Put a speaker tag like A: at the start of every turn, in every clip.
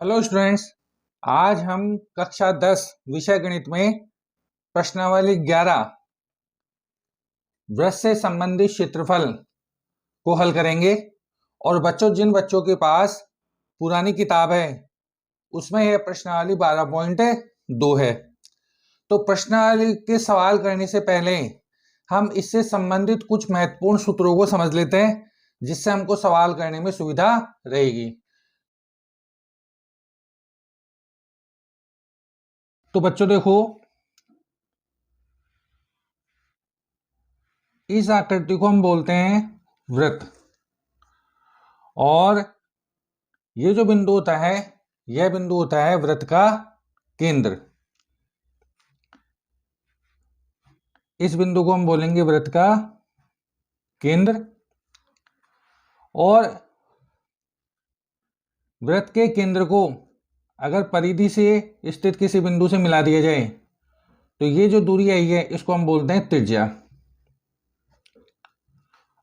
A: Hello students. आज हम कक्षा 10 विषय गणित में प्रश्नावली 11 वृत्त से संबंधित क्षेत्रफल को हल करेंगे। और बच्चों, जिन बच्चों के पास पुरानी किताब है उसमें यह प्रश्नावली 12.2 है। तो प्रश्नावली के सवाल करने से पहले हम इससे संबंधित कुछ महत्वपूर्ण सूत्रों को समझ लेते हैं, जिससे हमको सवाल करने में सुविधा रहेगी। तो बच्चों देखो, इस आकृति को हम बोलते हैं वृत्त, और ये जो बिंदु होता है यह बिंदु होता है वृत्त का केंद्र। इस बिंदु को हम बोलेंगे वृत्त का केंद्र। और वृत्त के केंद्र को अगर परिधि से स्थित किसी बिंदु से मिला दिया जाए तो ये जो दूरी आई है इसको हम बोलते हैं त्रिज्या।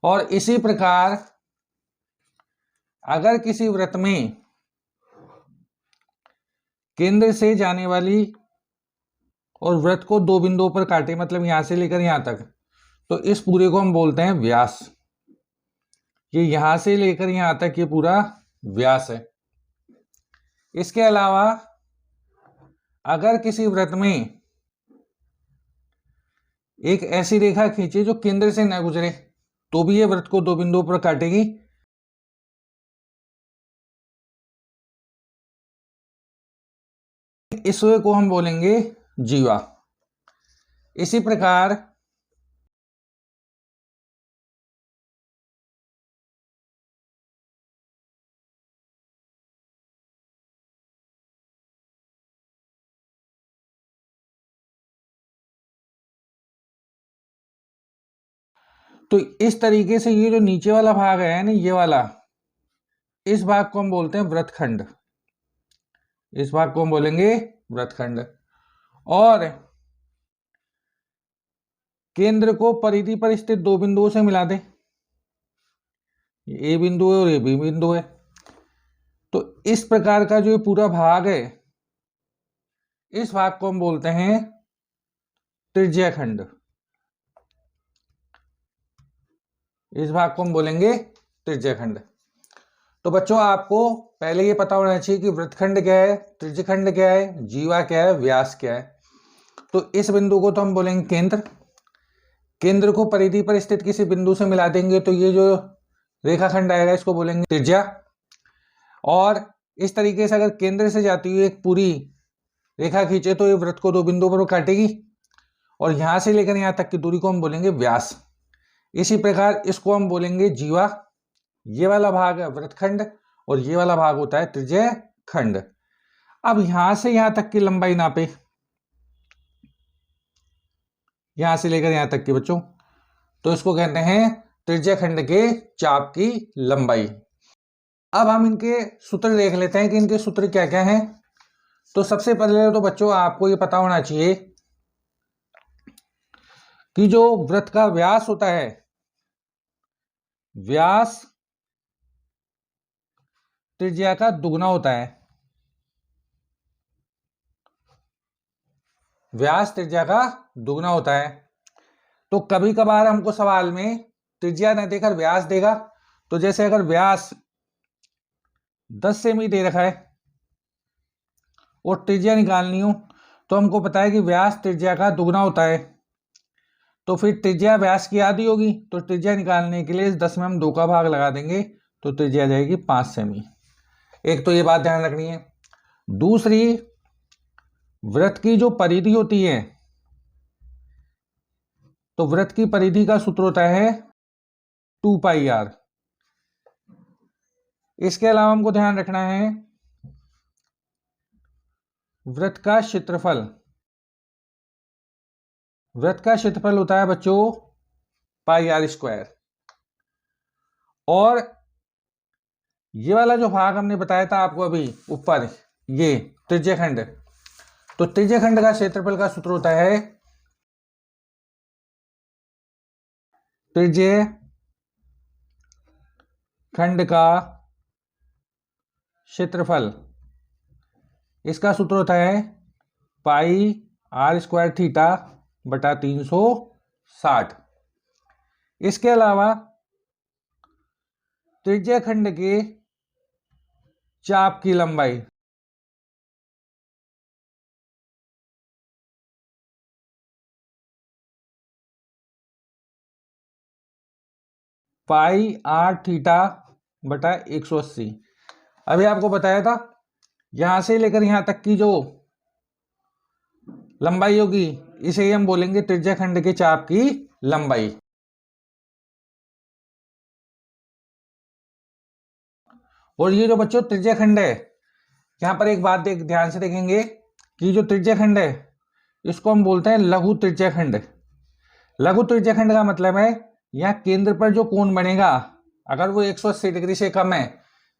A: और इसी प्रकार अगर किसी वृत्त में केंद्र से जाने वाली और वृत्त को दो बिंदुओं पर काटे, मतलब यहां से लेकर यहां तक, तो इस पूरे को हम बोलते हैं व्यास। ये यहां से लेकर यहां तक ये पूरा व्यास है। इसके अलावा अगर किसी वृत्त में एक ऐसी रेखा खींचे जो केंद्र से न गुजरे तो भी ये वृत्त को दो बिंदुओं पर काटेगी। इस को हम बोलेंगे जीवा। इसी प्रकार तो इस तरीके से ये जो नीचे वाला भाग है ना, ये वाला, इस भाग को हम बोलते हैं वृत्तखंड। इस भाग को हम बोलेंगे वृत्तखंड। और केंद्र को परिधि पर स्थित दो बिंदुओं से मिला दें, ए बिंदु है और ये बी बिंदु है, तो इस प्रकार का जो पूरा भाग है इस भाग को हम बोलते हैं त्रिज्याखंड। इस भाग को हम बोलेंगे त्रिज्याखंड। तो बच्चों, आपको पहले ये पता होना चाहिए कि वृत्तखंड क्या है, त्रिज्याखंड क्या है, जीवा क्या है, व्यास क्या है। तो इस बिंदु को तो हम बोलेंगे केंद्र। केंद्र को परिधि पर स्थित किसी बिंदु से मिला देंगे तो ये जो रेखाखंड आएगा इसको बोलेंगे त्रिज्या। और इस तरीके से अगर केंद्र से जाती हुई एक पूरी रेखा खींचे तो ये वृत्त को दो बिंदुओं पर काटेगी, और यहां से लेकर यहां तक की दूरी को हम बोलेंगे व्यास। इसी प्रकार इसको हम बोलेंगे जीवा। ये वाला भाग है वृत्तखंड और ये वाला भाग होता है त्रिज्याखंड। अब यहां से यहां तक की लंबाई नापे, यहां से लेकर यहां तक की बच्चों, तो इसको कहते हैं त्रिज्याखंड के चाप की लंबाई। अब हम इनके सूत्र देख लेते हैं कि इनके सूत्र क्या क्या हैं। तो सबसे पहले तो बच्चों आपको ये पता होना चाहिए कि जो वृत्त का व्यास होता है, व्यास त्रिज्या का दुगना होता है। व्यास त्रिज्या का दुगना होता है। तो कभी कभार हमको सवाल में त्रिज्या न देकर व्यास देगा। तो जैसे अगर व्यास 10 सेमी दे रखा है और त्रिज्या निकालनी हो तो हमको पता है कि व्यास त्रिज्या का दुगना होता है, तो फिर त्रिज्या व्यास की आधी होगी। तो त्रिज्या निकालने के लिए इस 10 में हम 2 का भाग लगा देंगे तो त्रिज्या आ जाएगी 5 सेमी। एक तो ये बात ध्यान रखनी है। दूसरी, वृत्त की जो परिधि होती है, तो वृत्त की परिधि का सूत्र होता है 2πr। इसके अलावा हमको ध्यान रखना है वृत्त का क्षेत्रफल। वृत्त का क्षेत्रफल होता है बच्चों πr²। और ये वाला जो भाग हमने बताया था आपको अभी ऊपर, ये त्रिज्याखंड, तो त्रिज्याखंड का क्षेत्रफल का सूत्र होता है त्रिज्याखंड का क्षेत्रफल इसका सूत्र होता है पाई आर स्क्वायर थीटा बटा 360। इसके अलावा त्रिज्या खंड के चाप की लंबाई पाई आर थीटा बटा 180। अभी आपको बताया था यहां से लेकर यहां तक की जो लंबाई होगी इसे ही हम बोलेंगे त्रिज्या खंड के चाप की लंबाई। और ये जो बच्चों त्रिज्या खंड है, यहां पर एक बात ध्यान से देखेंगे कि जो त्रिज्या खंड है इसको हम बोलते हैं लघु त्रिज्या खंड। लघु त्रिज्या खंड का मतलब है यहाँ केंद्र पर जो कोण बनेगा अगर वो 180 डिग्री से कम है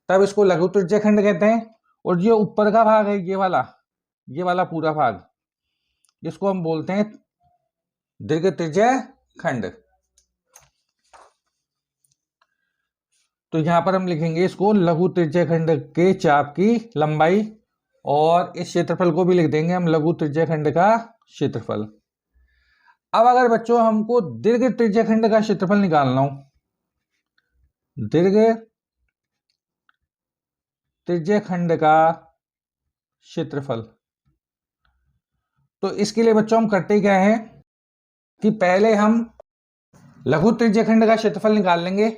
A: तब इसको लघु त्रिज्या खंड कहते हैं। और जो ऊपर का भाग है ये वाला पूरा भाग जिसको हम बोलते हैं दीर्घ त्रिज्या खंड। तो यहां पर हम लिखेंगे इसको लघु त्रिज्या खंड के चाप की लंबाई, और इस क्षेत्रफल को भी लिख देंगे हम लघु त्रिज्या खंड का क्षेत्रफल। अब अगर बच्चों हमको दीर्घ त्रिज्या खंड का क्षेत्रफल निकालना हो, दीर्घ त्रिज्या खंड का क्षेत्रफल, तो इसके लिए बच्चों हम करते क्या है कि पहले हम लघु त्रिज्या खंड का क्षेत्रफल निकाल लेंगे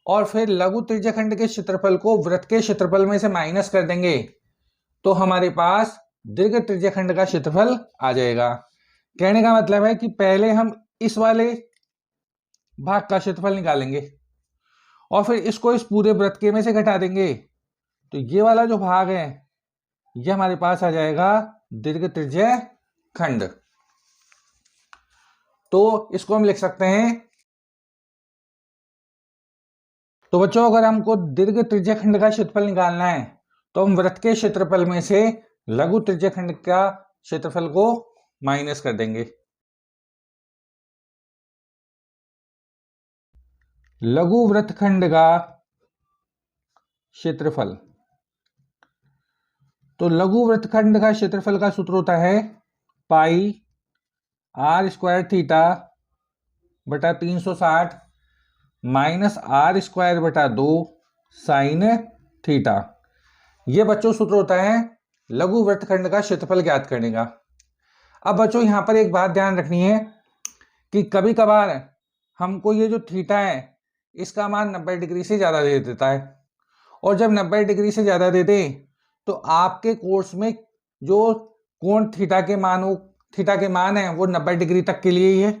A: और फिर लघु त्रिज्या खंड के क्षेत्रफल को वृत्त के क्षेत्रफल में से माइनस कर देंगे तो हमारे पास दीर्घ त्रिज्या खंड का क्षेत्रफल आ जाएगा। कहने का मतलब है कि पहले हम इस वाले भाग का क्षेत्रफल निकालेंगे और फिर इसको इस पूरे वृत्त के में से घटा देंगे, तो ये वाला जो भाग है ये हमारे पास आ जाएगा दीर्घ त्रिज्या खंड। तो इसको हम लिख सकते हैं, तो बच्चों अगर हमको दीर्घ त्रिज्या खंड का क्षेत्रफल निकालना है तो हम वृत्त के क्षेत्रफल में से लघु त्रिज्या खंड का क्षेत्रफल को माइनस कर देंगे। लघु वृत्तखंड का क्षेत्रफल, तो लघु वृत्तखंड का क्षेत्रफल का सूत्र होता है पाई आर स्क्वायर थीटा बटा 360 माइनस आर स्क्वायर बटा 2 साइन थीटा। यह बच्चों सूत्र होता है लघु वृत्तखंड का क्षेत्रफल ज्ञात करने का। अब बच्चों यहां पर एक बात ध्यान रखनी है कि कभी कभार हमको ये जो थीटा है इसका मान 90 डिग्री से ज्यादा दे देता है, और जब 90 डिग्री से ज्यादा दे दे तो आपके कोर्स में जो कोण थीटा के मान है वो 90 डिग्री तक के लिए ही है।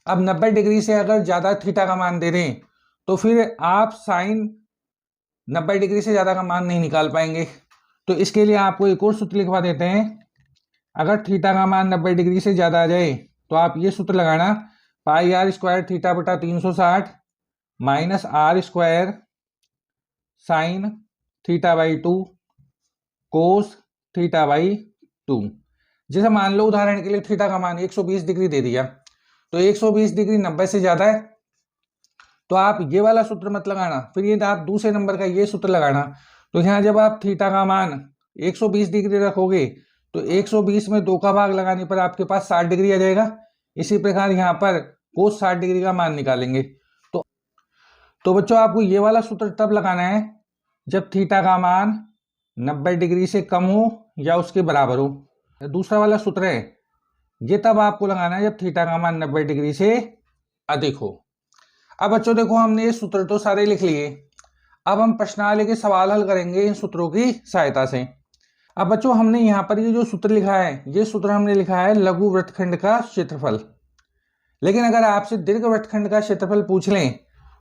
A: अब 90 डिग्री से अगर ज्यादा थीटा का मान दे दें तो फिर आप साइन 90 डिग्री से ज्यादा का मान नहीं निकाल पाएंगे। तो इसके लिए आपको एक और सूत्र लिखवा देते हैं। अगर थीटा का मान 90 डिग्री से ज्यादा आ जाए तो आप ये सूत्र लगाना पाई आर स्क्वायर थीटा बटा 360 minus r square sine theta by 2 cos theta by 2। जैसे मान लो उदाहरण के लिए थीटा का मान 120 डिग्री दे दिया, तो 120 डिग्री 90 से ज्यादा है तो आप ये वाला सूत्र मत लगाना, फिर ये आप दूसरे नंबर का ये सूत्र लगाना। तो यहाँ जब आप थीटा का मान 120 डिग्री रखोगे तो 120 में 2 का भाग लगाने पर आपके पास 60 डिग्री आ जाएगा। इसी प्रकार यहाँ पर कोस 60 डिग्री का मान निकालेंगे। तो बच्चों आपको ये वाला सूत्र तब लगाना है जब थीटा का मान 90 डिग्री से कम हो या उसके बराबर हो। दूसरा वाला सूत्र है ये तब आपको लगाना है जब थीटा का मान 90 डिग्री से अधिक हो। अब बच्चों देखो हमने ये सूत्र तो सारे लिख लिए, अब हम प्रश्नावली के सवाल हल करेंगे इन सूत्रों की सहायता से। अब बच्चों हमने यहाँ पर ये जो सूत्र लिखा है ये सूत्र हमने लिखा है लघु वृत्तखंड का क्षेत्रफल, लेकिन अगर आपसे दीर्घ वृत्तखंड का क्षेत्रफल पूछ लें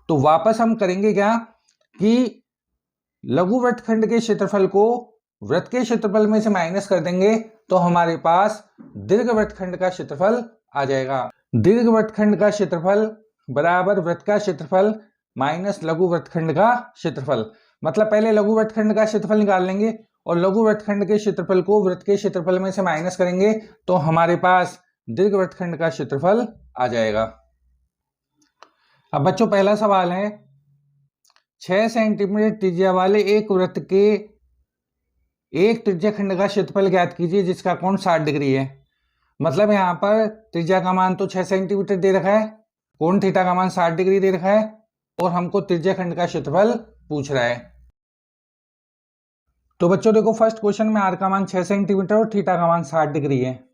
A: तो वापस हम करेंगे क्या कि लघु वृत्तखंड के क्षेत्रफल को वृत्त के क्षेत्रफल में से माइनस कर देंगे तो हमारे पास दीर्घ वृत्तखंड का क्षेत्रफल आ जाएगा। दीर्घ वृत्तखंड का क्षेत्रफल बराबर वृत्त का क्षेत्रफल माइनस लघु वृत्तखंड का क्षेत्रफल। मतलब पहले लघु वृत्तखंड का क्षेत्रफल निकाल लेंगे और लघु वृत्तखंड के क्षेत्रफल को वृत्त के क्षेत्रफल में से माइनस करेंगे तो हमारे पास दीर्घ वृत्तखंड का क्षेत्रफल आ जाएगा। अब बच्चों पहला सवाल है 6 सेंटीमीटर त्रिज्या वाले एक वृत्त के एक त्रिज्याखंड का क्षेत्रफल ज्ञात कीजिए जिसका कोण 60 डिग्री है। मतलब यहाँ पर त्रिज्या का मान तो 6 सेंटीमीटर दे रखा है, कोण थीटा का मान 60 डिग्री दे रखा है और हमको त्रिज्याखंड का क्षेत्रफल पूछ रहा है। तो बच्चों देखो फर्स्ट क्वेश्चन में आर का मान 6 सेंटीमीटर और थीटा का मान 60 डिग्री है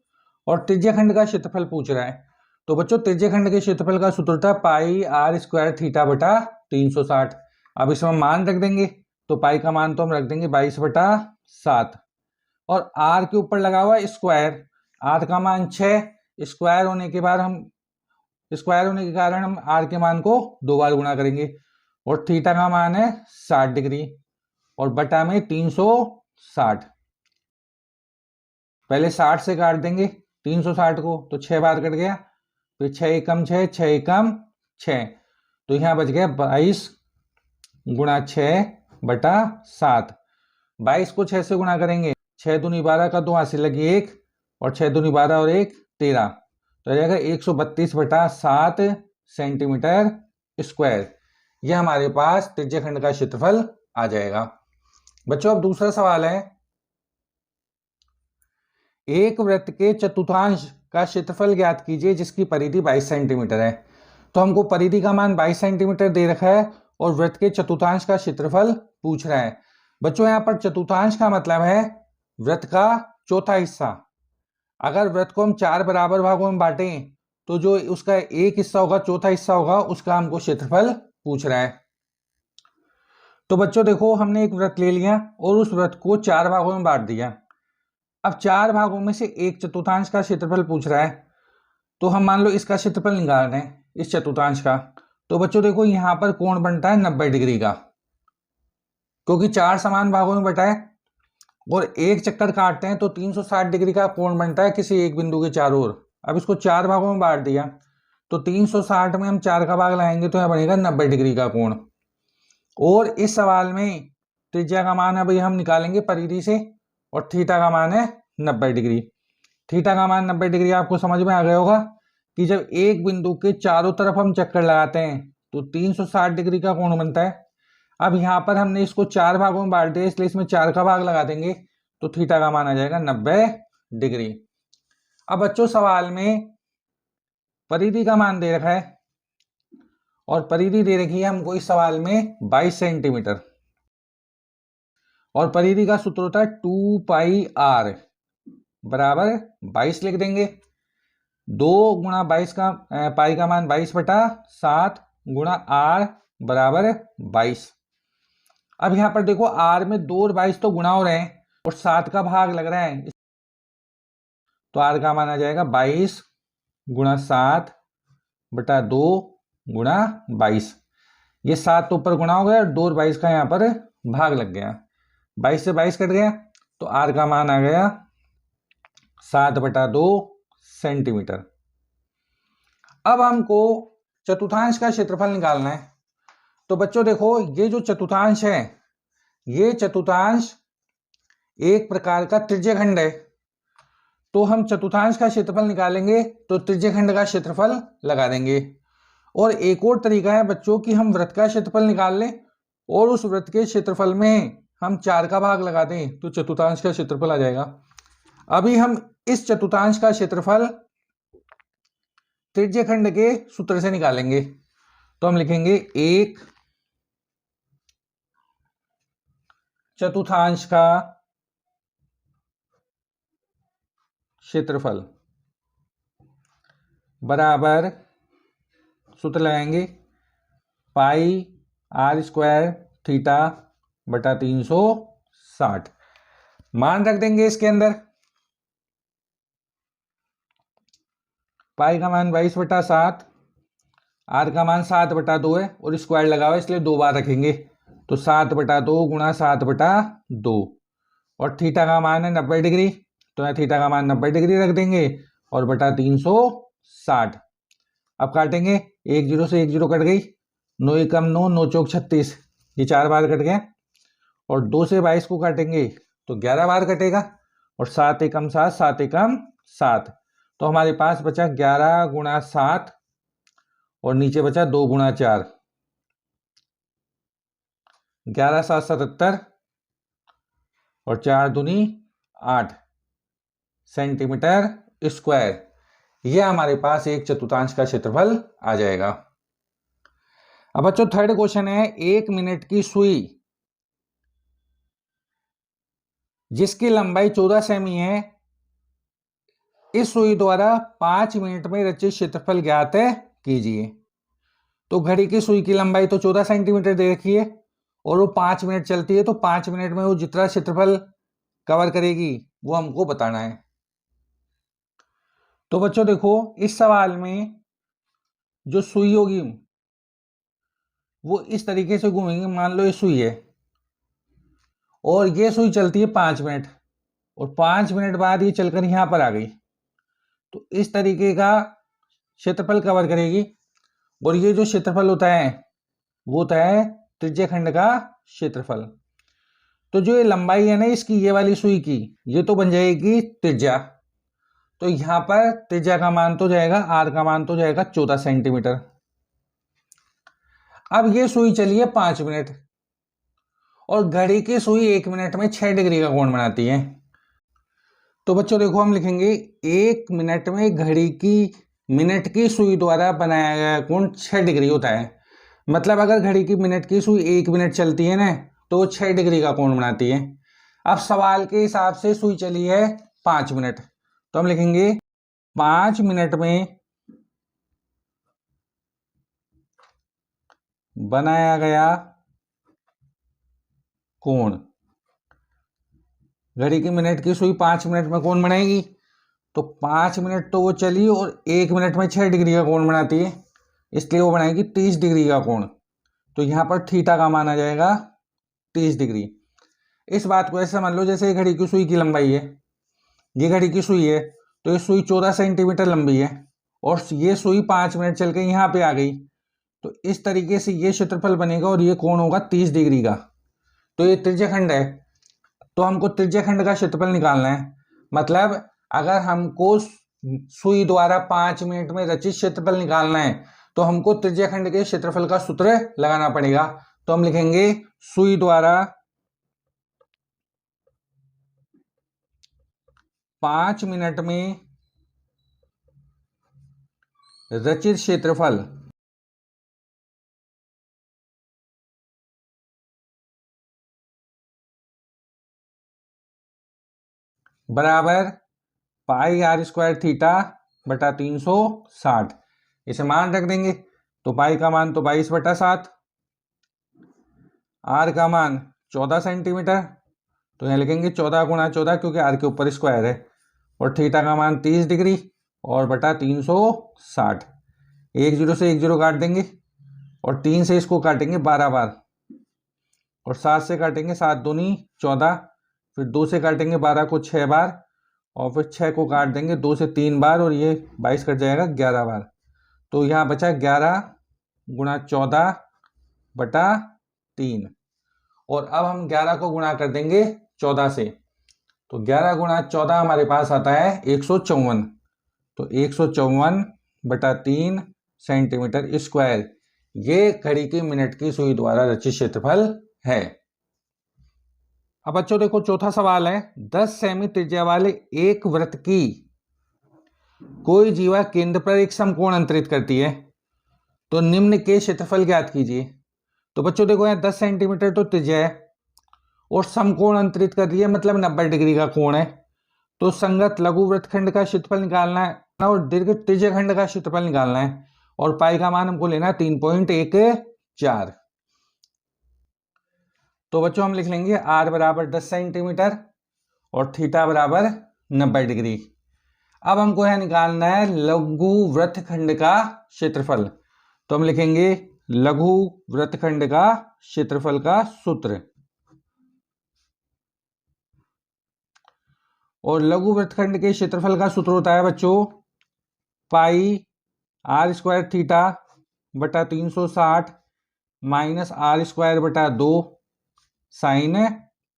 A: और त्रिज्याखंड का क्षेत्रफल पूछ रहा है। तो बच्चों त्रिज्याखंड के क्षेत्रफल का सूत्र था पाई आर स्क्वायर थीटा बटा 360। अब इसमें मान रख देंगे, तो पाई का मान तो हम रख देंगे 22/7 और आर के ऊपर लगा हुआ स्क्वायर, आर का मान 6, स्क्वायर होने के कारण हम आर के मान को 2 बार गुणा करेंगे और थीटा का मान है 60 डिग्री और बटा में 360। पहले 60 से काट देंगे 360 को, तो 6 बार कट गया, फिर 6 एकम 6, 6 एकम 6, तो यहां बच गया 22 गुणा 6/7। 22 को 6 से गुणा करेंगे, 6 दूनी 12 का 2 हासिल लगी 1 और 6 दूनी 12 और 1 13, तो आ जाएगा 132/7 सेंटीमीटर स्क्वायर। यह हमारे पास त्रिज्याखंड का क्षेत्रफल आ जाएगा। बच्चों अब दूसरा सवाल है, एक वृत्त के चतुर्थांश का क्षेत्रफल ज्ञात कीजिए जिसकी परिधि 22 सेंटीमीटर है। तो हमको परिधि का मान 22 सेंटीमीटर दे रखा है और वृत्त के चतुर्थांश का क्षेत्रफल पूछ रहा है। बच्चों यहाँ पर चतुर्थांश का मतलब है वृत्त का चौथा हिस्सा। अगर वृत्त को हम 4 बराबर भागों में बांटें तो जो उसका एक हिस्सा होगा, चौथा हिस्सा होगा, उसका हमको क्षेत्रफल पूछ रहा है। तो बच्चों देखो हमने एक वृत्त ले लिया और उस वृत्त को 4 भागों में बांट दिया। अब 4 भागों में से एक चतुर्थांश का क्षेत्रफल पूछ रहा है, तो हम मान लो इसका क्षेत्रफल निकाल रहे हैं, इस चतुर्थांश का। तो बच्चों देखो यहां पर कोण बनता है 90 डिग्री का, क्योंकि 4 समान भागों में बटा है और एक चक्कर काटते हैं तो 360 डिग्री का कोण बनता है किसी एक बिंदु के चारों ओर। अब इसको 4 भागों में बांट दिया तो 360 में हम 4 का भाग लगाएंगे तो यह बनेगा 90 डिग्री का कोण। और इस सवाल में त्रिज्या का मान अभी हम निकालेंगे परिधि से और थीटा का मान है 90 डिग्री। थीटा का मान 90 डिग्री आपको समझ में आ गया होगा कि जब एक बिंदु के चारों तरफ हम चक्कर लगाते हैं तो 360 डिग्री का कोण बनता है। अब यहां पर हमने इसको 4 भागों में बांट दिया, इसलिए इसमें 4 का भाग लगा देंगे तो थीटा का मान आ जाएगा 90 डिग्री। अब बच्चों सवाल में परिधि का मान दे रखा है और परिधि दे रखी है हमको इस सवाल में 22 सेंटीमीटर और परिधि का सूत्र होता है 2 पाई आर बराबर 22 लिख देंगे। 2 गुणा 22 का पाई का मान 22/7 गुणा आर बराबर 22। अब यहां पर देखो आर में 2 और 22 तो गुणा हो रहे हैं और 7 का भाग लग रहा है, तो आर का मान आ जाएगा 22 गुणा 7/2 गुणा 22। ये 7 तो ऊपर गुणा हो गया और 2 और 22 का यहाँ पर भाग लग गया, 22 से 22 कट गया तो आर का मान आ गया 7/2 सेंटीमीटर। अब हमको चतुर्थांश का क्षेत्रफल निकालना है। तो बच्चों देखो ये जो चतुर्थांश है, ये चतुर्थांश एक प्रकार का त्रिज्यखंड है। तो हम चतुर्थांश का क्षेत्रफल निकालेंगे तो त्रिज्यखंड का क्षेत्रफल लगा देंगे। और एक और तरीका है बच्चों कि हम वृत्त का क्षेत्रफल निकाल लें और उस वृत्त के क्षेत्रफल में हम 4 का भाग लगा दें तो चतुर्थांश का क्षेत्रफल आ जाएगा। अभी हम इस चतुर्थांश का क्षेत्रफल त्रिज्यखंड के सूत्र से निकालेंगे। तो हम लिखेंगे एक चतुर्थांश का क्षेत्रफल बराबर सूत्र लगाएंगे पाई आर स्क्वायर थीटा बटा 360। मान रख देंगे इसके अंदर, पाई का मान 22/7, आर का मान 7/2 है और स्क्वायर लगा हुआ है इसलिए 2 बार रखेंगे, तो 7/2 गुणा 7/2 और थीटा का मान है 90 डिग्री, तो यहाँ थीटा का मान 90 डिग्री रख देंगे और बटा 360। अब काटेंगे, 1 0 से 1 0 कट गई, 9 एकम 9, 9 चौक 36, ये 4 बार कट गया और 2 से 22 को काटेंगे तो 11 बार कटेगा और 7 एकम 7, 7 एकम 7, तो हमारे पास बचा 11 गुणा 7 और नीचे बचा 2 गुणा 4, 11 7 77 और 4 दूनी 8 सेंटीमीटर स्क्वायर। यह हमारे पास 1/4 का क्षेत्रफल आ जाएगा। अब बच्चों थर्ड क्वेश्चन है, 1 मिनट की सुई जिसकी लंबाई 14 सेमी है, इस सुई द्वारा 5 मिनट में रचित क्षेत्रफल ज्ञात कीजिए। तो घड़ी की सुई की लंबाई तो 14 सेंटीमीटर दे रखी है और वो 5 मिनट चलती है, तो 5 मिनट में वो जितना क्षेत्रफल कवर करेगी वो हमको बताना है। तो बच्चों देखो, इस सवाल में जो सुई होगी वो इस तरीके से घूमेंगे। मान लो ये सुई है और ये सुई चलती है 5 मिनट और 5 मिनट बाद ये चलकर यहां पर आ गई, तो इस तरीके का क्षेत्रफल कवर करेगी। और ये जो क्षेत्रफल होता है वो होता है त्रिज्य खंड का क्षेत्रफल। तो जो ये लंबाई है ना इसकी, ये वाली सुई की, ये तो बन जाएगी त्रिज्या। तो यहां पर त्रिज्या का मान तो जाएगा, आर का मान तो जाएगा 14 सेंटीमीटर। अब ये सुई चली है 5 मिनट और घड़ी की सुई 1 मिनट में 6 डिग्री का कोण बनाती है। तो बच्चों देखो, हम लिखेंगे 1 मिनट में घड़ी की मिनट की सुई द्वारा बनाया गया कोण 6 डिग्री होता है। मतलब अगर घड़ी की मिनट की सुई 1 मिनट चलती है ना, तो वो 6 डिग्री का कोण बनाती है। अब सवाल के हिसाब से सुई चली है 5 मिनट, तो हम लिखेंगे 5 मिनट में बनाया गया कोण। घड़ी की मिनट की सुई 5 मिनट में कोण बनाएगी, तो 5 मिनट तो वो चली और 1 मिनट में 6 डिग्री का कोण बनाती है, इसलिए वो बनाएगी 30 डिग्री का कोण। तो यहां पर थीटा का मान आ जाएगा 30 डिग्री। इस बात को ऐसे समझ लो जैसे घड़ी की सुई की लंबाई है, ये घड़ी की सुई है तो ये सुई 14 सेंटीमीटर लंबी है और ये सुई 5 मिनट चल के यहाँ पे आ गई, तो इस तरीके से ये क्षेत्रफल बनेगा और ये कोण होगा 30 डिग्री का। तो ये त्रिज्यखंड है, तो हमको त्रिज्यखंड का क्षेत्रफल निकालना है। मतलब अगर हमको सुई द्वारा 5 मिनट में रचित क्षेत्रफल निकालना है तो हमको त्रिज्यखंड के क्षेत्रफल का सूत्र लगाना पड़ेगा। तो हम लिखेंगे सुई द्वारा 5 मिनट में रचित क्षेत्रफल बराबर पाई आर स्क्वायर थीटा बटा 360। इसे मान रख देंगे, तो पाई का मान तो 22/7, आर का मान 14 सेंटीमीटर, तो यहाँ लिखेंगे 14 गुणा 14 क्योंकि आर के ऊपर स्क्वायर है, और थीटा का मान 30 डिग्री और बटा 360। 1 0 से 1 0 काट देंगे और 3 से इसको काटेंगे 12 बार और 7 से काटेंगे 7 दूनी 14, फिर 2 से काटेंगे 12 को 6 बार और फिर 6 को काट देंगे 2 से 3 बार और ये 22 कट जाएगा 11 बार। तो यहाँ बचा 11 गुणा 14 बटा 3 और अब हम 11 को गुणा कर देंगे 14 से, तो 11 गुणा 14 हमारे पास आता है 154। तो 154 बटा 3 सेंटीमीटर स्क्वायर ये घड़ी की मिनट की सुई द्वारा रचित क्षेत्रफल है। अब बच्चों देखो चौथा सवाल है, 10 सेमी त्रिज्या वाले एक वृत्त की कोई जीवा केंद्र पर एक समकोण अंतरित करती है, तो निम्न के क्षेत्रफल ज्ञात कीजिए। तो बच्चों देखो यहाँ 10 सेंटीमीटर तो त्रिज्या है और समकोण अंतरित कर रही है, मतलब 90 डिग्री का कोण है। तो संगत लघु वृत्तखंड का क्षेत्रफल निकालना है और दीर्घ त्रिज्यखंड का क्षेत्रफल निकालना है और पाई का मान हमको लेना है 3.14। तो बच्चों हम लिख लेंगे आर बराबर 10 सेंटीमीटर और थीटा बराबर 90 डिग्री। अब हमको यह निकालना है लघु वृत्तखंड का क्षेत्रफल, तो हम लिखेंगे लघु वृत्तखंड का क्षेत्रफल का सूत्र। और लघु वृत्तखंड के क्षेत्रफल का सूत्र होता है बच्चों पाई आर स्क्वायर थीटा बटा 360 माइनस आर स्क्वायर बटा 2 साइन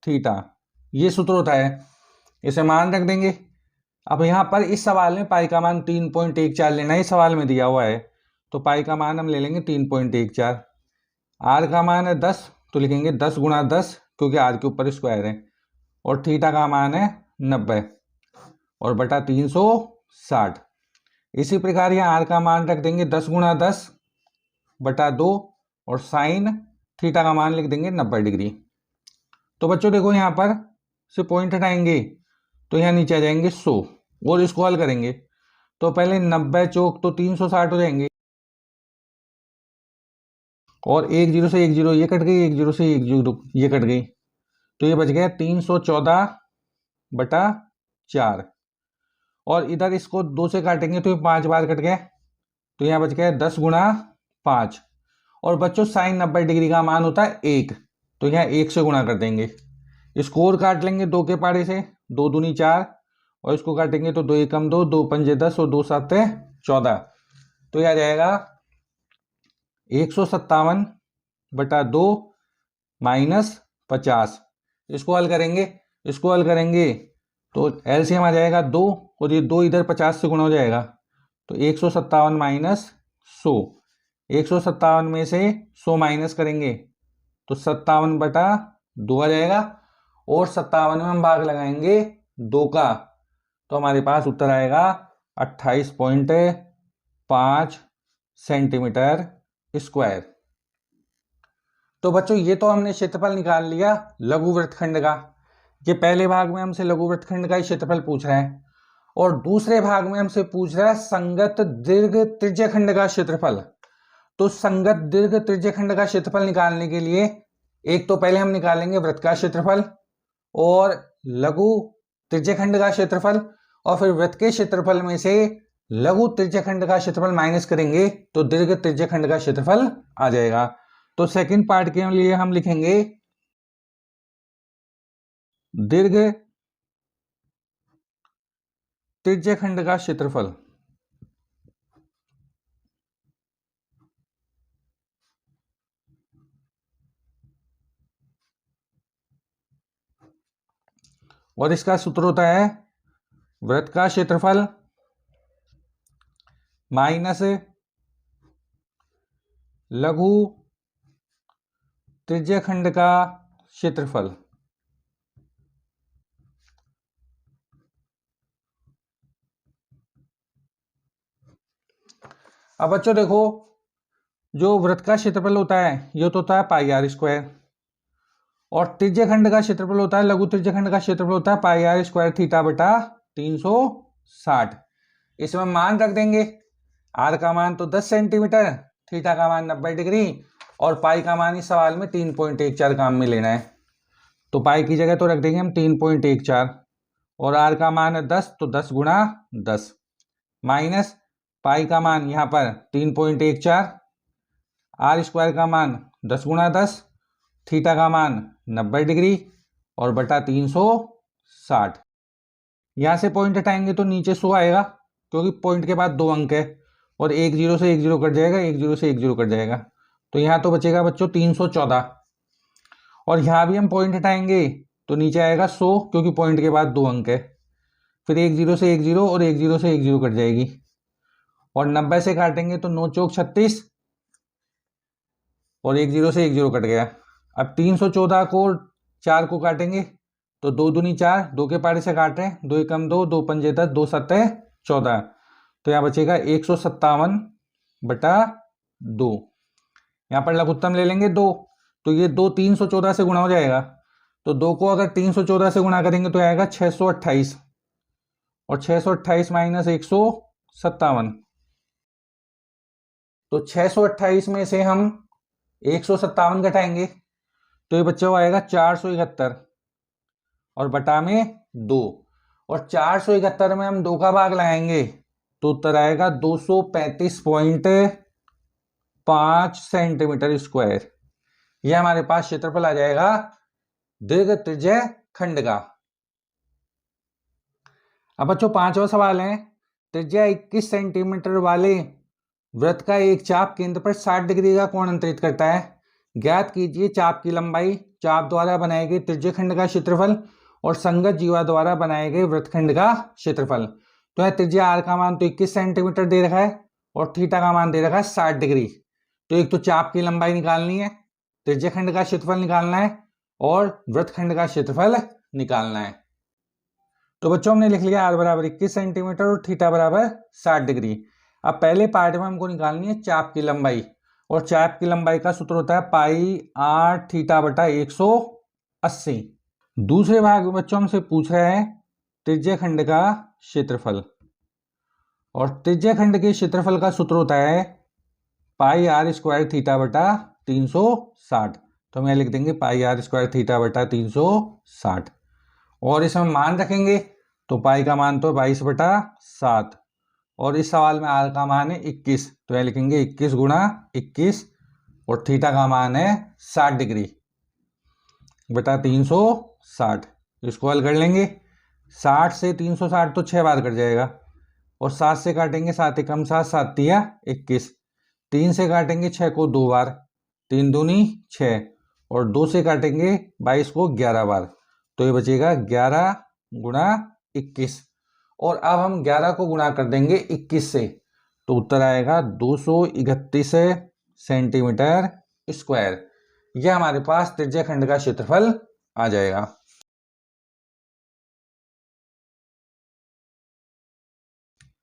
A: थीटा, ये सूत्र होता है। इसे मान रख देंगे। अब यहाँ पर इस सवाल में पाई का मान 3.14 लेना है, इस सवाल में दिया हुआ है, तो पाई का मान हम ले लेंगे 3.14। आर का मान है 10, तो लिखेंगे 10 गुणा 10 क्योंकि आर के ऊपर स्क्वायर है, और थीटा का मान है 90 और बटा 360। इसी प्रकार यहाँ आर का मान रख देंगे 10 गुणा 10 बटा 2 और साइन थीटा का मान लिख देंगे 90 डिग्री। तो बच्चों देखो यहाँ पर से पॉइंट हटाएंगे तो यहाँ नीचे आ जाएंगे 100 और इसको हल करेंगे तो पहले 90 चौक तो 360 हो जाएंगे और 1 0 से 1 0 ये कट गई, 1 0 से 1 0 ये कट गई, तो ये बच गया 314 बटा 4 और इधर इसको 2 से काटेंगे तो ये 5 बार कट गया तो यहाँ बच गया 10 गुणा 5 और बच्चों साइन 90 डिग्री का मान होता है 1 तो यहाँ 1 से गुणा कर देंगे। इसको और काट लेंगे 2 के पाड़े से, 2 दूनी 4 और इसको काटेंगे तो 2 एकम 2, 2 पंजे 10 और 2 साते 14 तो यह आ जाएगा 157 बटा 2 माइनस 50। इसको हल करेंगे तो एलसीएम आ जाएगा 2 और ये 2 इधर 50 से गुणा हो जाएगा तो 157 माइनस 100, 157 में से 100 माइनस करेंगे तो 57 बटा 2 आ जाएगा और 57 में हम भाग लगाएंगे 2 का तो हमारे पास उत्तर आएगा 28.5 सेंटीमीटर स्क्वायर। तो बच्चों ये तो हमने क्षेत्रफल निकाल लिया लघु वृत्तखंड का। ये पहले भाग में हमसे लघु वृत्तखंड का ही क्षेत्रफल पूछ रहा है और दूसरे भाग में हमसे पूछ रहा है संगत दीर्घ त्रिज्यखंड का क्षेत्रफल। तो संगत दीर्घ त्रिज्यखंड का क्षेत्रफल निकालने के लिए एक तो पहले हम निकालेंगे वृत्त का क्षेत्रफल और लघु त्रिज्यखंड का क्षेत्रफल और फिर वृत्त के क्षेत्रफल में से लघु त्रिज्यखंड का क्षेत्रफल माइनस करेंगे तो दीर्घ त्रिज्यखंड का क्षेत्रफल आ जाएगा। तो सेकंड पार्ट के लिए हम लिखेंगे दीर्घ त्रिज्यखंड का क्षेत्रफल। और इसका सूत्र होता है वृत्त का क्षेत्रफल माइनस लघु त्रिज्यखंड का क्षेत्रफल। अब बच्चों देखो जो वृत्त का क्षेत्रफल होता है ये तो होता है पाई आर स्क्वायर और त्रिज्यखंड का क्षेत्रफल होता है लघु त्रिज्यखंड का क्षेत्रफल होता है पाई आर स्क्वायर थीटा बटा 360। इसमें मान रख देंगे आर का मान तो 10 सेंटीमीटर, थीटा का मान 90 डिग्री और पाई का मान इस सवाल में 3.14 काम में लेना है तो पाई की जगह तो रख देंगे हम 3.14 और आर का मान है 10 तो 10 गुणा 10 माइनस पाई का मान यहाँ पर 3.14, आर स्क्वायर का मान 10 गुणा 10, थीटा का मान 90 डिग्री और बटा 360। यहाँ से पॉइंट हटाएंगे तो नीचे 100 आएगा क्योंकि पॉइंट के बाद 2 अंक है और 1 0 से 1 0 कट जाएगा, 1 0 से 1 0 कट जाएगा तो यहाँ तो बचेगा बच्चों 314 और यहाँ भी हम पॉइंट हटाएंगे तो नीचे आएगा 100 क्योंकि पॉइंट के बाद 2 अंक है, फिर 1 0 से 1 0 और 1 0 से 1 0 कट जाएगी और 90 से काटेंगे तो 9 चौक 36 और 1 0 से 1 0 कट गया। अब 314 को 4 को काटेंगे तो 2 दूनी 4, 2 के पारे से काट रहे हैं, 2 एकम 2, 2 पंजे 10, 2 सत्ते 14 तो यहाँ बचेगा 157 बटा 2। यहाँ पर लघुत्तम ले लेंगे 2 तो ये 2 314 से गुणा हो जाएगा तो 2 को अगर 314 से गुणा करेंगे तो आएगा 628 और 628 माइनस 157 तो 628 में से हम 157 घटाएंगे तो ये बच्चा हो आएगा 471 और बटा में 2 और 471 में हम 2 का भाग लगाएंगे तो उत्तर आएगा 235.5 सेंटीमीटर स्क्वायर। यह हमारे पास क्षेत्रफल आ जाएगा दीर्घ त्रिज्य खंड का। अब बच्चों 5वां सवाल है त्रिज्या 21 सेंटीमीटर वाले वृत्त का एक चाप केंद्र पर 60 डिग्री का कोण अंतरित करता है। ज्ञात कीजिए चाप की लंबाई, चाप द्वारा बनाए गए त्रिज्यखंड का क्षेत्रफल और संगत जीवा द्वारा बनाए गए वृत्तखंड का क्षेत्रफल। तो यह त्रिज्या आर का मान तो 21 सेंटीमीटर दे रखा है और थीटा का मान दे रखा है 60 डिग्री। तो एक तो चाप की लंबाई निकालनी है, त्रिज्यखंड का क्षेत्रफल निकालना है और वृत्तखंड का क्षेत्रफल निकालना है। तो बच्चों हमने लिख लिया r बराबर 21 सेंटीमीटर और थीटा बराबर 60 डिग्री। अब पहले पार्ट में हमको निकालनी है चाप की लंबाई, और चाप की लंबाई का सूत्र होता है पाई r थीटा बटा 180। दूसरे भाग में बच्चों हमसे पूछ रहा है त्रिज्य खंड का क्षेत्रफल, और त्रिज्य खंड के क्षेत्रफल का सूत्र होता है पाई r स्क्वायर थीटा बटा 360। तो हम यहाँ लिख देंगे पाई r स्क्वायर थीटा बटा 360, और इसमें मान रखेंगे तो पाई का मान तो 22 बटा 7, और इस सवाल में r का मान है 21, तो यहाँ लिखेंगे 21 गुणा 21, और थीटा का मान है 60 डिग्री बटा 360। इसको हल कर लेंगे। 60 से 360 तो 6 बार कट जाएगा, और 7 से काटेंगे 7 एकम 7, 7 तिया 21, 3 से काटेंगे 6 को 2 बार, 3 दूनी 6, और 2 से काटेंगे 22 को 11 बार, तो ये बचेगा 11 गुणा 21, और अब हम 11 को गुणा कर देंगे 21 से, तो उत्तर आएगा 231 सेंटीमीटर स्क्वायर। यह हमारे पास त्रिज्य खंड का क्षेत्रफल आ जाएगा।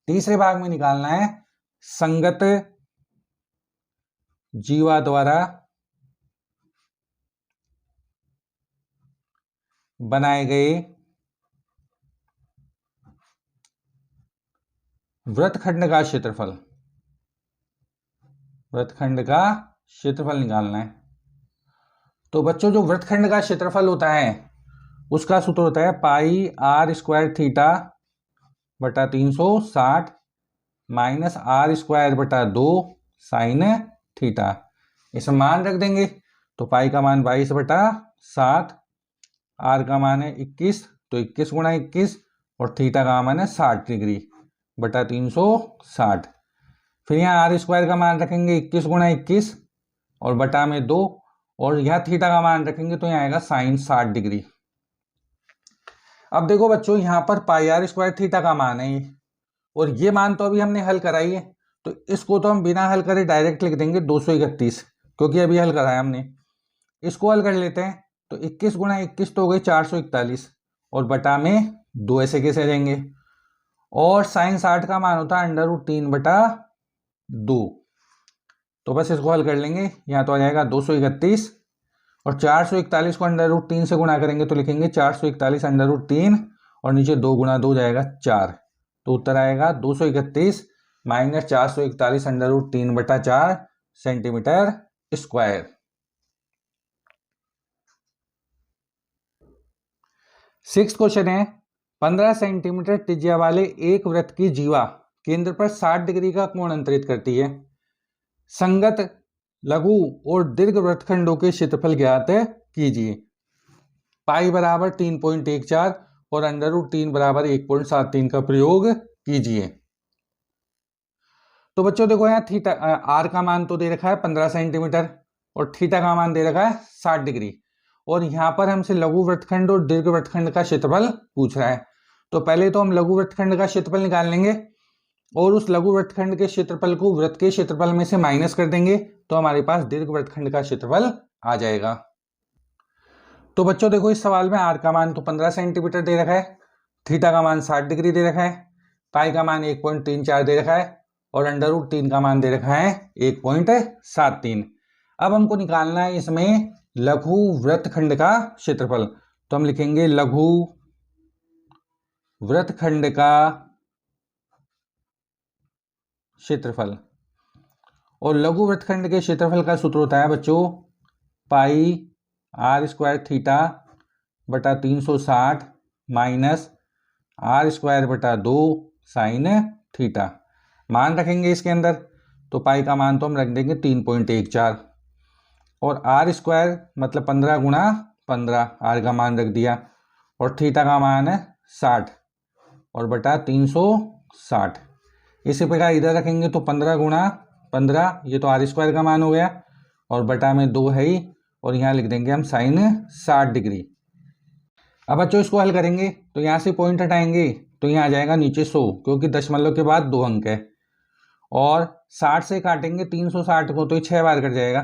A: तीसरे भाग में निकालना है संगत जीवा द्वारा बनाए गए वृत्तखंड का क्षेत्रफल। वृत्तखंड का क्षेत्रफल निकालना है। तो बच्चों जो वृत्तखंड का क्षेत्रफल होता है उसका सूत्र होता है पाई r स्क्वायर थीटा बटा 360 माइनस r स्क्वायर बटा 2 साइन थीटा। इसमें मान रख देंगे तो पाई का मान 22 बटा 7, r का मान है 21, तो 21 गुणा 21, और थीटा का मान है 60 डिग्री बटा 360। फिर यहाँ r स्क्वायर का मान रखेंगे 21 गुणा 21 और बटा में 2, और यहाँ थीटा का मान रखेंगे तो यहाँ आएगा साइन 60 डिग्री। अब देखो बच्चों यहाँ पर पाई r स्क्वायर थीटा का मान है ये, और ये मान तो अभी हमने हल कराई है, तो इसको तो हम बिना हल करे डायरेक्ट लिख देंगे 231, क्योंकि अभी हल कराया हमने। इसको हल कर लेते हैं तो 21 गुणा 21 तो हो गई 441, और बटा में 2 ऐसे कैसे रहेंगे, और साइन 60 का मान होता है √3 बटा 2। तो बस इसको हल कर लेंगे, यहाँ तो आ जाएगा 231, और 441 को √3 से गुणा करेंगे तो लिखेंगे 441 √3, और नीचे 2 गुणा 2 जाएगा 4, तो उत्तर आएगा 231 माइनस 441 √3 बटा 4 सेंटीमीटर स्क्वायर। सिक्स्थ क्वेश्चन है 15 सेंटीमीटर त्रिज्या वाले एक वृत्त की जीवा केंद्र पर 60 डिग्री का कोण अंतरित करती है। संगत लघु और दीर्घ वृत्तखंडों के क्षेत्रफल ज्ञात कीजिए। पाई बराबर 3.14 और √3 बराबर 1.73 का प्रयोग कीजिए। तो बच्चों देखो यहाँ थीटा r का मान तो दे रखा है 15 सेंटीमीटर और थीटा का मान दे रखा है 60 डिग्री, और यहाँ पर हमसे लघु वृत्तखंड और दीर्घ वृत्तखंड का क्षेत्रफल पूछ रहा है। तो पहले तो हम लघु वृत्तखंड का क्षेत्रफल निकाल लेंगे, और उस लघु वृत्तखंड के क्षेत्रफल को वृत्त के क्षेत्रफल में से माइनस कर देंगे, तो हमारे पास दीर्घ वृत्तखंड का क्षेत्रफल आ जाएगा। तो बच्चों देखो इस सवाल में r का मान तो 15 सेंटीमीटर दे रखा है, थीटा का मान 60 डिग्री दे रखा है, पाई का मान 1.34 दे रखा है, और √3 का मान दे रखा है 1.73। अब हमको निकालना है इसमें लघु वृत्तखंड का क्षेत्रफल, तो हम लिखेंगे लघु वृत्तखंड का क्षेत्रफल, और लघु वृत्तखंड के क्षेत्रफल का सूत्र होता है बच्चों पाई r स्क्वायर थीटा बटा 360 माइनस r स्क्वायर बटा 2 साइन थीटा। मान रखेंगे इसके अंदर, तो पाई का मान तो हम रख देंगे 3.14, और r स्क्वायर मतलब 15 गुणा 15, r का मान रख दिया, और थीटा का मान है 60 और बटा 360। इसी प्रकार इधर रखेंगे तो 15 गुणा 15, ये तो r स्क्वायर का मान हो गया, और बटा में 2 है ही, और यहाँ लिख देंगे हम साइन 60 डिग्री। अब बच्चों इसको हल करेंगे तो यहाँ से पॉइंट हटाएंगे तो यहाँ आ जाएगा नीचे 100, क्योंकि दशमलव के बाद 2 अंक है, और 60 से काटेंगे 360 को तो 6 बार कट जाएगा,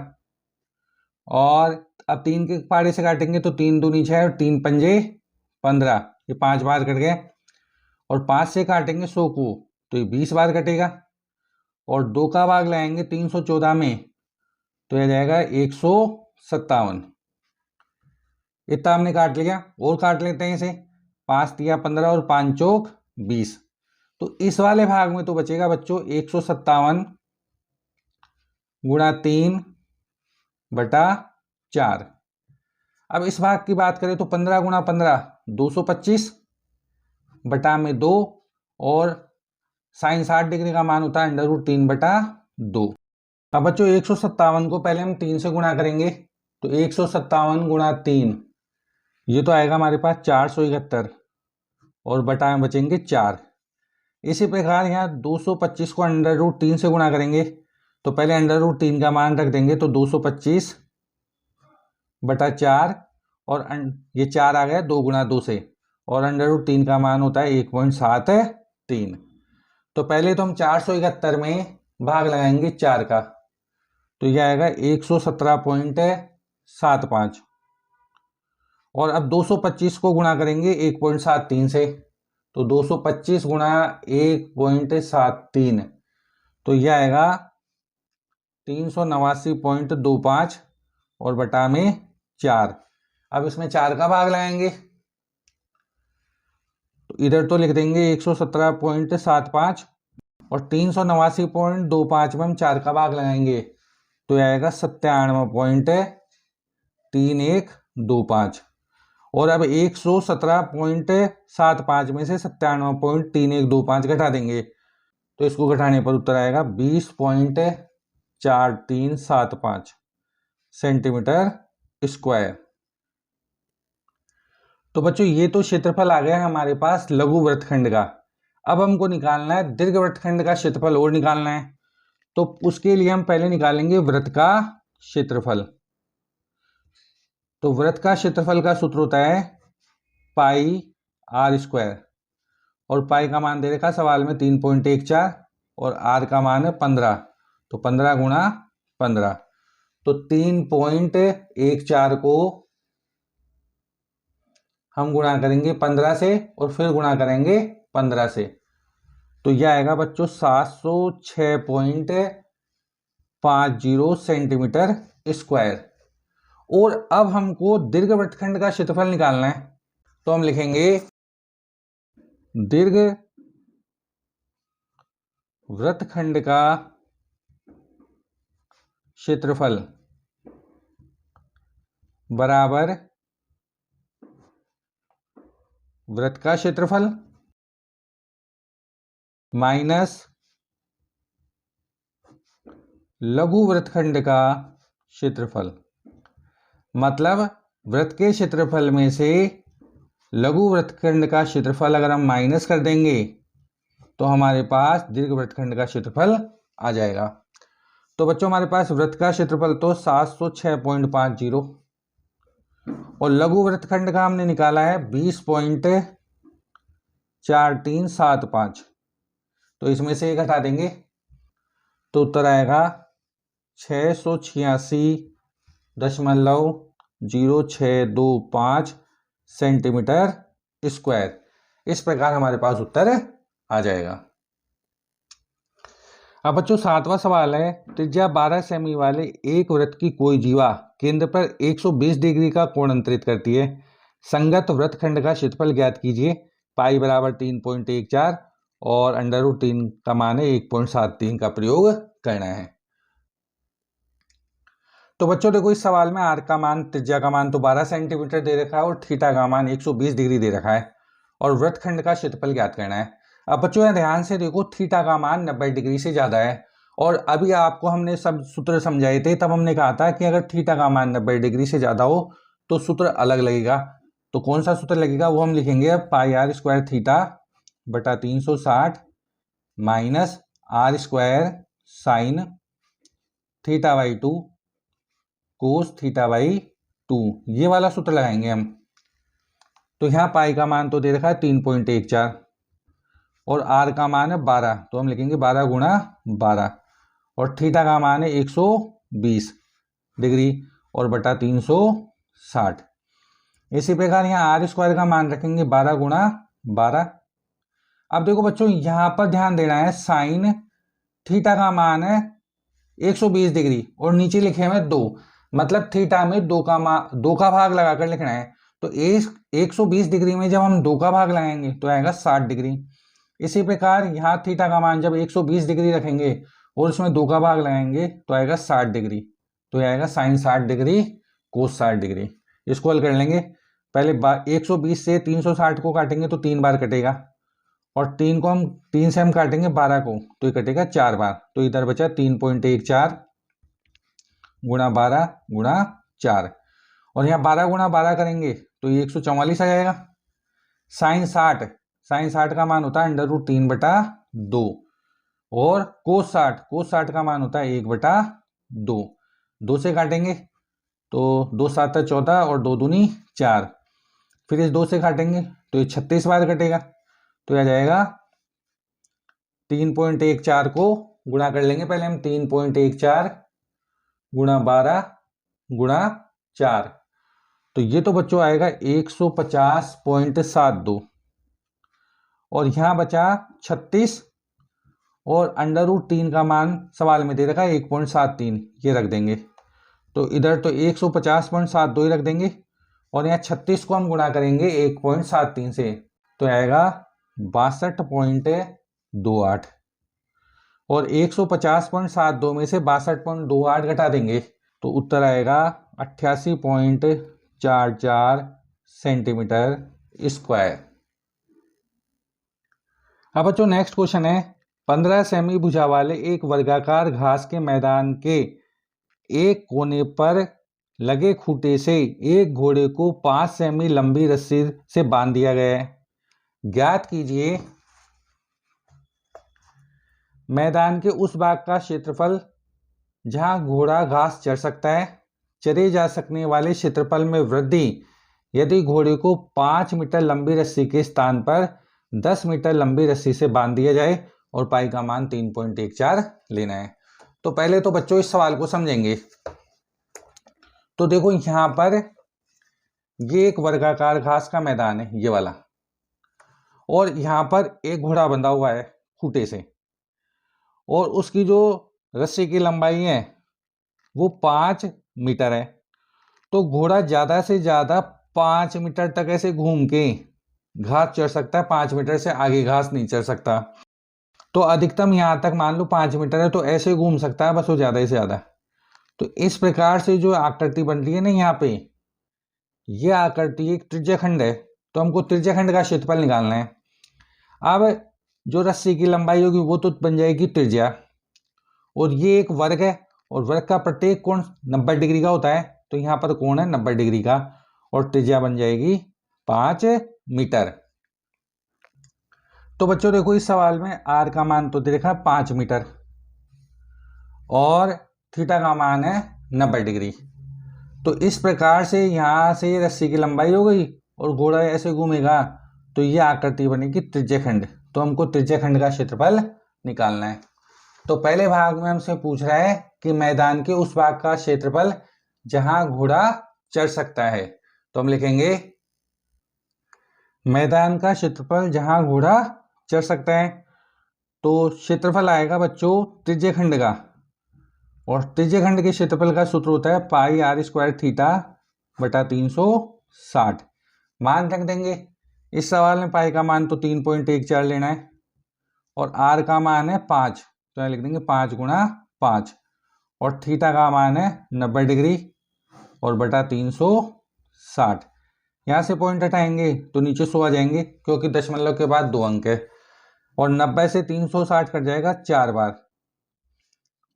A: और अब 3 के पारे से काटेंगे तो 3 दूनी 6 और 3 पंजे 15, ये 5 बार कट गए, और 5 से काटेंगे 100 को तो ये 20 बार कटेगा, और 2 का भाग लाएंगे 314 में तो यह जाएगा 157। इतना हमने काट लिया, और काट लेते हैं इसे, 5 तिया 15 और 5 चौक 20। तो इस वाले भाग में तो बचेगा बच्चों 157 गुणा 3 बटा 4। अब इस भाग की बात करें तो 15 गुणा 15 225 बटा में 2, और साइन 60 डिग्री का मान होता है √3 बटा 2। अब बच्चों 157 को पहले हम 3 से गुणा करेंगे, तो 157 गुणा 3 ये तो आएगा हमारे पास 471, और बटा में बचेंगे 4। इसी प्रकार यहाँ 225 को √3 से गुणा करेंगे, तो पहले √3 का मान रख देंगे, तो 225 बटा 4, और ये 4 आ गया 2 गुणा 2 से, और √3 का मान होता है 1.73। तो पहले तो हम 471 में भाग लगाएंगे 4 का, तो यह आएगा 117.75, और अब 225 को गुणा करेंगे 1.73 से, तो 225 गुणा 1.73 तो यह आएगा 389.25, और बटा में 4। अब इसमें 4 का भाग लगाएंगे, तो इधर तो लिख देंगे 117.75, और 389.25 में हम 4 का भाग लगाएंगे तो यह आएगा 97.3125, और अब 117.75 में से 97.3125 घटा देंगे, तो इसको घटाने पर उत्तर आएगा 20.4375 सेंटीमीटर स्क्वायर। तो बच्चों ये तो क्षेत्रफल आ गया हमारे पास लघु वृत्तखंड का। अब हमको निकालना है दीर्घ वृत्तखंड का क्षेत्रफल, और निकालना है, तो उसके लिए हम पहले निकालेंगे वृत्त का क्षेत्रफल। तो वृत्त का क्षेत्रफल का सूत्र होता है पाई r², और पाई का मान दे रखा सवाल में 3.14, और r का मान है 15, तो 15 गुणा 15, तो 3.14 को हम गुणा करेंगे 15 से, और फिर गुणा करेंगे 15 से, तो यह आएगा बच्चों 706.50 सेंटीमीटर स्क्वायर। और अब हमको दीर्घ वृत्तखंड का क्षेत्रफल निकालना है, तो हम लिखेंगे दीर्घ वृत्तखंड का क्षेत्रफल बराबर वृत्त का क्षेत्रफल माइनस लघु वृत्तखंड का क्षेत्रफल। मतलब वृत्त के क्षेत्रफल में से लघु वृत्तखंड का क्षेत्रफल अगर हम माइनस कर देंगे तो हमारे पास दीर्घ वृत्तखंड का क्षेत्रफल आ जाएगा। तो बच्चों हमारे पास वृत्त का क्षेत्रफल तो 706.50, और लघु वृत्तखंड का हमने निकाला है 20.4375, तो इसमें से घटा देंगे तो उत्तर आएगा 686.0625 सेंटीमीटर स्क्वायर। इस प्रकार हमारे पास उत्तर आ जाएगा। अब बच्चों 7वां सवाल है, त्रिज्या 12 सेमी वाले एक वृत्त की कोई जीवा केंद्र पर 120 डिग्री का कोण अंतरित करती है। संगत वृत्तखंड का क्षेत्रफल ज्ञात कीजिए। पाई बराबर 3.14 और √3 का मान है 1.73 का प्रयोग करना है। तो बच्चों देखो इस सवाल में आर का मान, त्रिज्या का मान तो 12 सेंटीमीटर दे रखा है, और थीटा का मान 120 डिग्री दे रखा है, और वृत्तखंड का क्षेत्रफल ज्ञात करना है। अब बच्चों यहाँ ध्यान से देखो, थीटा का मान 90 डिग्री से ज्यादा है, और अभी आपको हमने सब सूत्र समझाए थे, तब हमने कहा था कि अगर थीटा का मान 90 डिग्री से ज्यादा हो तो सूत्र अलग लगेगा। तो कौन सा सूत्र लगेगा वो हम लिखेंगे, पाई r² थीटा बटा 360 minus r² sign theta by 2 cos theta by 2, ये वाला सूत्र लगाएंगे हम। तो यहाँ पाई का मान तो दे रखा है 3.14 और r का मान है 12, तो हम लिखेंगे 12 गुणा 12, और थीटा का मान है 120 डिग्री और बटा 360। इसी प्रकार यहाँ आर स्क्वायर का मान रखेंगे 12 गुणा 12। अब देखो बच्चों यहाँ पर ध्यान देना है, साइन थीटा का मान है 120 डिग्री और नीचे लिखे हुए 2, मतलब थीटा में 2 का भाग लगाकर लिखना है। तो 120 डिग्री में जब हम 2 का भाग लगाएंगे तो आएगा 60 डिग्री। इसी प्रकार यहाँ थीटा का मान जब 120 डिग्री रखेंगे और उसमें 2 का भाग लगाएंगे तो आएगा 60 डिग्री। तो यह आएगा साइन 60 डिग्री कोस 60 डिग्री। इसको हल कर लेंगे। पहले 120 से 360 को काटेंगे तो 3 बार कटेगा, और 3 से हम काटेंगे 12 को तो ये कटेगा 4 बार। तो इधर बचा 3.14 गुणा 12 गुणा 4, और यहाँ 12 गुणा 12 करेंगे तो ये 144 आ जाएगा। साइन 60 का मान होता है √3/2, और कोस 60 का मान होता है 1/2। 2 से काटेंगे तो 2 7 14 और 2 दूनी 4, फिर इस 2 से काटेंगे तो ये 36 बार कटेगा। तो यह जाएगा 3.14 को गुणा कर लेंगे। पहले हम 3.14 गुणा 12 गुणा 4, तो ये तो बच्चों आएगा 150.72, और यहाँ बचा 36 और √3 का मान सवाल में दे रखा है 1.73, ये रख देंगे। तो इधर तो 150.72 ही रख देंगे, और यहाँ 36 को हम गुणा करेंगे 1.73 से तो आएगा 62.28, और 150.72 में से 62.28 घटा देंगे तो उत्तर आएगा 88.44 सेंटीमीटर स्क्वायर। अब बच्चों नेक्स्ट क्वेश्चन है, 15 सेमी भुजा वाले एक वर्गाकार घास के मैदान के एक कोने पर लगे खूंटे से एक घोड़े को 5 सेमी लंबी रस्सी से बांध दिया गया है। ज्ञात कीजिए मैदान के उस भाग का क्षेत्रफल जहां घोड़ा घास चर सकता है। चरे जा सकने वाले क्षेत्रफल में वृद्धि यदि घोड़े को 5 मीटर लंबी रस्सी के स्थान पर 10 मीटर लंबी रस्सी से बांध दिया जाए, और पाई का मान 3.14 लेना है। तो पहले तो बच्चों इस सवाल को समझेंगे। तो देखो यहां पर ये एक वर्गाकार घास का मैदान है, ये वाला, और यहां पर एक घोड़ा बंधा हुआ है खूंटे से, और उसकी जो रस्सी की लंबाई है वो 5 मीटर है। तो घोड़ा ज्यादा से ज्यादा 5 मीटर तक ऐसे घूम के घास चढ़ सकता है, 5 मीटर से आगे घास नहीं चढ़ सकता। तो अधिकतम यहां तक मान लो 5 मीटर है, तो ऐसे घूम सकता है बस वो ज्यादा से ज्यादा। तो इस प्रकार से जो आकृति बन रही है ना यहाँ पे, ये आकृति एक त्रिज्याखंड है, तो हमको त्रिज्याखंड का क्षेत्रफल निकालना है। अब जो रस्सी की लंबाई होगी वो तो बन जाएगी त्रिज्या, और ये एक वर्ग है, और वर्ग का प्रत्येक कोण 90 डिग्री का होता है, तो यहाँ पर कोण है 90 डिग्री का, और त्रिज्या बन जाएगी 5 मीटर। तो बच्चों देखो इस सवाल में आर का मान तो दे रखा है 5 मीटर, और थीटा का मान है 90 डिग्री। तो इस प्रकार से यहाँ से रस्सी की लंबाई हो गई और घोड़ा ऐसे घूमेगा, तो ये आकृति बनेगी त्रिज्याखंड। तो हमको त्रिज्याखंड का क्षेत्रफल निकालना है। तो पहले भाग में हमसे पूछ रहा है कि मैदान के उस भाग का क्षेत्रफल जहां घोड़ा चढ़ सकता है। तो हम लिखेंगे मैदान का क्षेत्रफल जहां घोड़ा चढ़ सकता है। तो क्षेत्रफल आएगा बच्चों त्रिज्याखंड का, और त्रिज्याखंड के क्षेत्रफल का सूत्र होता है पाई r स्क्वायर थीटा बटा 360। मान रख देंगे। इस सवाल में पाई का मान तो 3.14 लेना है, और r का मान है 5, तो यहाँ लिख देंगे 5 गुणा 5, और थीटा का मान है 90 डिग्री और बटा 360। यहाँ से पॉइंट हटाएंगे तो नीचे 100 आ जाएंगे, क्योंकि दशमलव के बाद 2 अंक है, और 90 से 360 कट जाएगा 4 बार,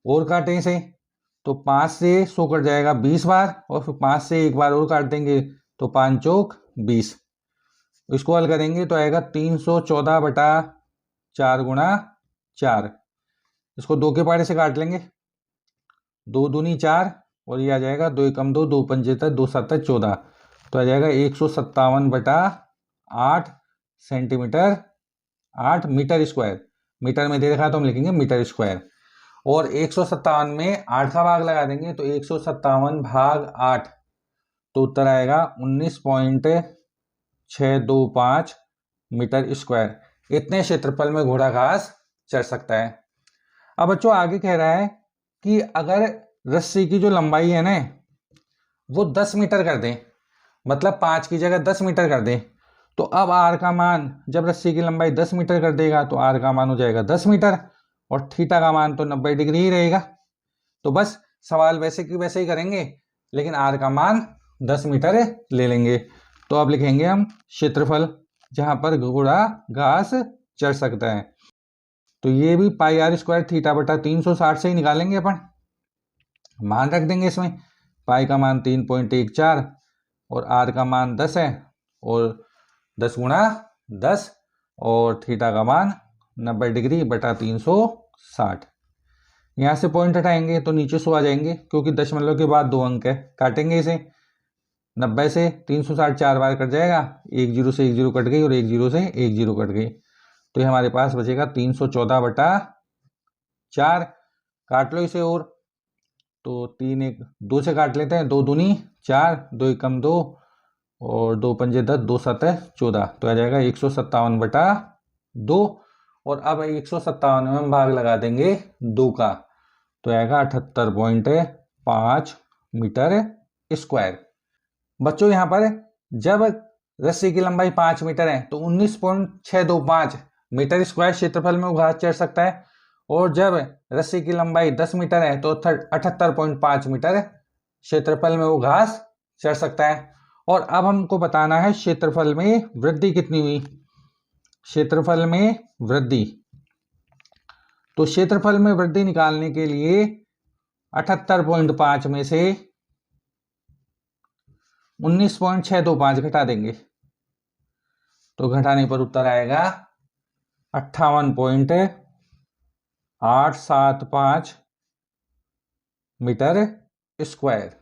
A: और काटें इसे तो 5 से 100 कट जाएगा 20 बार, और फिर 5 से एक बार और काट देंगे तो 5 चौक 20। इसको हल करेंगे तो आएगा 314 बटा 4 गुणा 4। इसको 2 के पारे से काट लेंगे, 2 दूनी 4, और ये आ जाएगा 2 एकम 2, 2 पंजे 2 7 14, तो आ जाएगा 157 बटा 8 सेंटीमीटर 8 मीटर स्क्वायर। मीटर में दे रखा है तो हम लिखेंगे मीटर स्क्वायर, और 157 में 8 का भाग लगा देंगे तो 157 भाग 8, तो उत्तर आएगा 19.625 मीटर स्क्वायर। इतने क्षेत्रफल में घोड़ा घास चर सकता है। अब बच्चों आगे कह रहा है कि अगर रस्सी की जो लंबाई है ना वो 10 मीटर कर दें, मतलब 5 की जगह 10 मीटर कर दें, तो अब आर का मान, जब रस्सी की लंबाई 10 मीटर कर देगा तो आर का मान हो जाएगा 10 मीटर और थीटा का मान तो 90 डिग्री ही रहेगा। तो बस सवाल वैसे की वैसे ही करेंगे, लेकिन आर का मान 10 मीटर ले लेंगे। तो अब लिखेंगे हम क्षेत्रफल जहां पर घोड़ा घास चर सकता है। तो ये भी पाई आर स्क्वायर थीटा बटा 360 से ही निकालेंगे अपन। मान रख देंगे इसमें, पाई का मान 3.14 और आर का मान 10 है, और 10 गुणा 10 और थीटा का मान 90 डिग्री बटा 360। यहाँ से पॉइंट हटाएंगे तो नीचे 100 आ जाएंगे, क्योंकि दशमलव के बाद 2 अंक है। काटेंगे इसे, 90 से 360 4 बार कट जाएगा, 1 जीरो से 1 जीरो कट गई और 1 जीरो से 1 जीरो कट गई। तो ये हमारे पास बचेगा 314 बटा 4। काट लो इसे, और तो 3 1 2 से काट लेते हैं, 2 दूनी 4, 2 एकम 2 और 2 पंजे 10, 2 7 14। तो आ जाएगा 157 बटा 2। और अब 157 में हम भाग लगा देंगे 2 का, तो आएगा 78.5 मीटर स्क्वायर। बच्चों यहाँ पर जब रस्सी की लंबाई 5 मीटर है तो 19.625 मीटर स्क्वायर क्षेत्रफल में वो घास चर सकता है, और जब रस्सी की लंबाई 10 मीटर है तो 78.5 मीटर क्षेत्रफल में वो घास चर सकता है। और अब हमको बताना है क्षेत्रफल में वृद्धि कितनी हुई। क्षेत्रफल में वृद्धि, तो क्षेत्रफल में वृद्धि निकालने के लिए 78.5 में से 19.625 घटा देंगे, तो घटाने पर उत्तर आएगा 58.875 मीटर स्क्वायर।